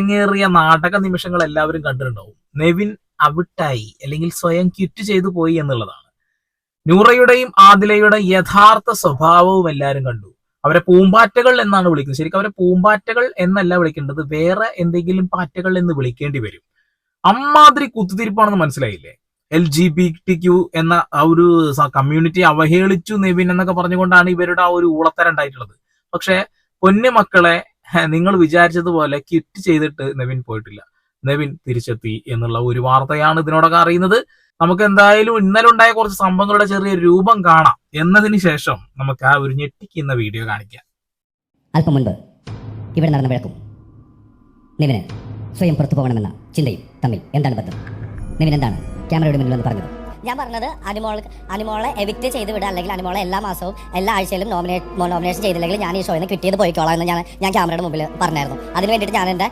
അരങ്ങേറിയ നാടക നിമിഷങ്ങൾ എല്ലാവരും കണ്ടിട്ടുണ്ടാവും. നെവിൻ ഔട്ടായി അല്ലെങ്കിൽ സ്വയം ക്വിറ്റ് ചെയ്തു പോയി എന്നുള്ളതാണ്. നൂറയുടെയും ആദിലയുടെയും യഥാർത്ഥ സ്വഭാവവും എല്ലാവരും കണ്ടു. അവരെ പൂമ്പാറ്റകൾ എന്നാണ് വിളിക്കുന്നത്. ശരിക്കും അവരെ പൂമ്പാറ്റകൾ എന്നല്ല വിളിക്കേണ്ടത്, വേറെ എന്തെങ്കിലും പാറ്റകൾ എന്ന് വിളിക്കേണ്ടി വരും. അമ്മാതിരി കുത്തിത്തിരിപ്പാണെന്ന് മനസ്സിലായില്ലേ? LGBTQ എന്ന ആ ഒരു കമ്മ്യൂണിറ്റി അവഹേളിച്ചു നെവിൻ എന്നൊക്കെ പറഞ്ഞുകൊണ്ടാണ് ഇവരുടെ ആ ഒരു ഊളത്തരം ഉണ്ടായിട്ടുള്ളത്. പക്ഷെ പൊന്നു മക്കളെ, നിങ്ങൾ വിചാരിച്ചതുപോലെ ക്വിറ്റ് ചെയ്തിട്ട് നെവിൻ പോയിട്ടില്ല. നെവിൻ തിരിച്ചെത്തി എന്നുള്ള ഒരു വാർത്തയാണ് ഇതിനോടൊക്കെ അറിയുന്നത്. നമുക്ക് എന്തായാലും ഇന്നലെ ഉണ്ടായ കുറച്ച് സംഭവങ്ങളുടെ ചെറിയ രൂപം കാണാം. എന്നതിന് ശേഷം നമുക്ക് ആ ഒരു ഞെട്ടിക്കുന്ന വീഡിയോ കാണിക്കാം. അല്പം മുൻപ് ഇവിടെ നടന്ന വഴക്കും നെവിന് സ്വയം പുറത്തു പോകണമെന്ന ചിന്തയും തമ്മിൽ എന്താണ് ബന്ധം? നെവിൻ എന്താണ് ക്യാമറയുടെ മുന്നിൽ എന്ന് പറഞ്ഞത്? ഞാൻ പറഞ്ഞത് അനുമോളെ എവിക്റ്റ് ചെയ്ത് വിടുക, അല്ലെങ്കിൽ അനുമോളെ എല്ലാ മാസവും എല്ലാ ആഴ്ചയിലും നോമിനേഷൻ ചെയ്തില്ലെങ്കിൽ ഞാൻ ഈ ഷോയിൽ നിന്ന് ക്വിറ്റ് ചെയ്ത് പോയിക്കോളാം എന്ന് ഞാൻ ക്യാമറയുടെ മുമ്പിൽ പറഞ്ഞായിരുന്നു. അതിന് വേണ്ടിയിട്ട് ഞാൻ എൻ്റെ